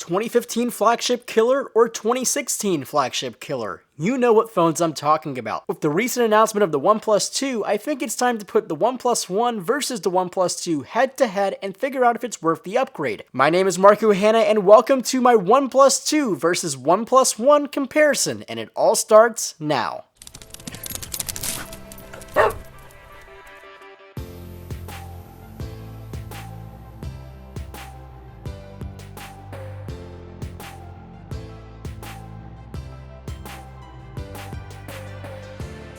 2015 flagship killer or 2016 flagship killer? You know what phones I'm talking about. With the recent announcement of the OnePlus 2, I think it's time to put the OnePlus One versus the OnePlus 2 head to head and figure out if it's worth the upgrade. My name is Marco Hanna and welcome to my OnePlus 2 versus OnePlus One comparison, and it all starts now.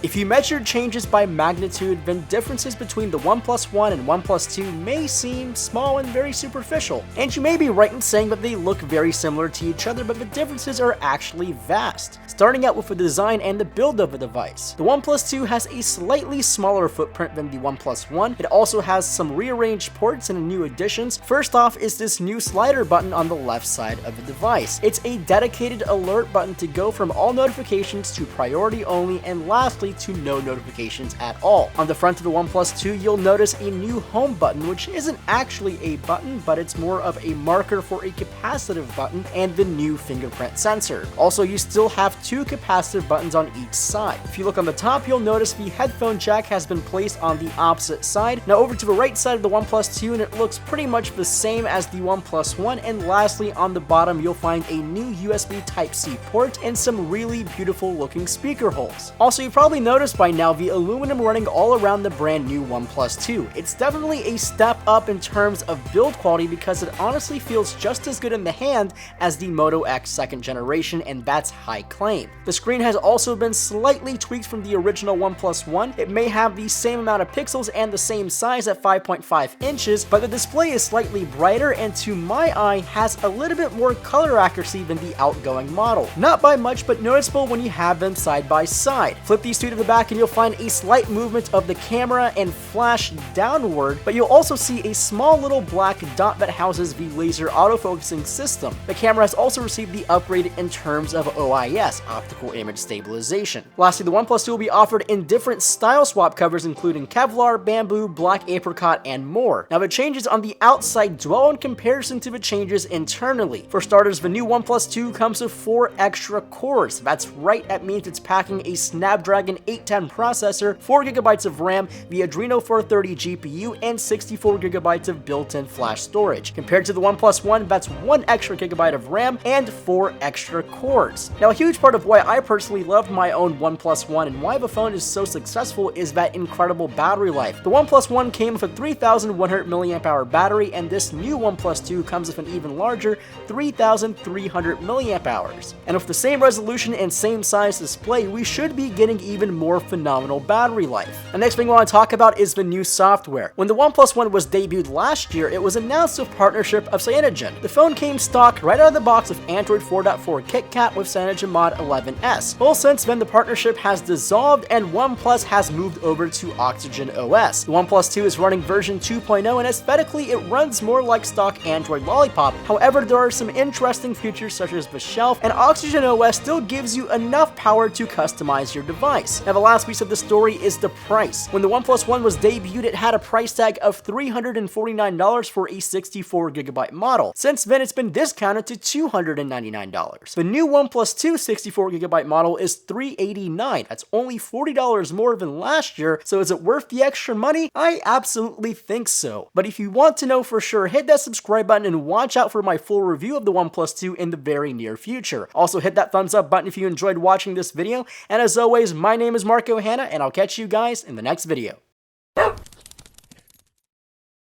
If you measure changes by magnitude, then differences between the OnePlus One and OnePlus 2 may seem small and very superficial, and you may be right in saying that they look very similar to each other, but the differences are actually vast. Starting out with the design and the build of the device. The OnePlus 2 has a slightly smaller footprint than the OnePlus One. It also has some rearranged ports and new additions. First off is this new slider button on the left side of the device. It's a dedicated alert button to go from all notifications to priority only, and lastly to no notifications at all. On the front of the OnePlus 2, you'll notice a new home button, which isn't actually a button, but it's more of a marker for a capacitive button and the new fingerprint sensor. Also, you still have two capacitive buttons on each side. If you look on the top, you'll notice the headphone jack has been placed on the opposite side. Now over to the right side of the OnePlus 2, and it looks pretty much the same as the OnePlus One. And lastly, on the bottom, you'll find a new USB Type-C port and some really beautiful looking speaker holes. Also, you probably noticed by now the aluminum running all around the brand new OnePlus 2. It's definitely a step up in terms of build quality because it honestly feels just as good in the hand as the Moto X 2nd generation, and that's high claim. The screen has also been slightly tweaked from the original OnePlus One. It may have the same amount of pixels and the same size at 5.5 inches, but the display is slightly brighter and to my eye has a little bit more color accuracy than the outgoing model. Not by much, but noticeable when you have them side by side. Flip these two to the back and you'll find a slight movement of the camera and flash downward, but you'll also see a small little black dot that houses the laser autofocusing system. The camera has also received the upgrade in terms of OIS, optical image stabilization. Lastly, the OnePlus 2 will be offered in different style swap covers including Kevlar, bamboo, black apricot, and more. Now the changes on the outside dwell in comparison to the changes internally. For starters, the new OnePlus 2 comes with 4 extra cores. That's right, that means it's packing a Snapdragon 810 processor, 4GB of RAM, the Adreno 430 GPU, and 64GB of built-in flash storage. Compared to the OnePlus One, that's 1 extra gigabyte of RAM and 4 extra cores. Now, a huge part of why I personally love my own OnePlus One and why the phone is so successful is that incredible battery life. The OnePlus One came with a 3,100 mAh battery, and this new OnePlus 2 comes with an even larger 3,300 mAh. And with the same resolution and same size display, we should be getting even more phenomenal battery life. The next thing we want to talk about is the new software. When the OnePlus One was debuted last year, it was announced with partnership of Cyanogen. The phone came stock right out of the box with Android 4.4 KitKat with CyanogenMod 11S. Well, since then the partnership has dissolved and OnePlus has moved over to Oxygen OS. The OnePlus 2 is running version 2.0 and aesthetically it runs more like stock Android Lollipop. However, there are some interesting features such as the shelf, and Oxygen OS still gives you enough power to customize your device. Now the last piece of the story is the price. When the OnePlus One was debuted, it had a price tag of $349 for a 64GB model. Since then, it's been discounted to $299. The new OnePlus 2 64GB model is $389. That's only $40 more than last year, so is it worth the extra money? I absolutely think so. But if you want to know for sure, hit that subscribe button and watch out for my full review of the OnePlus 2 in the very near future. Also, hit that thumbs up button if you enjoyed watching this video, and as always, my name is Marco Hanna, and I'll catch you guys in the next video.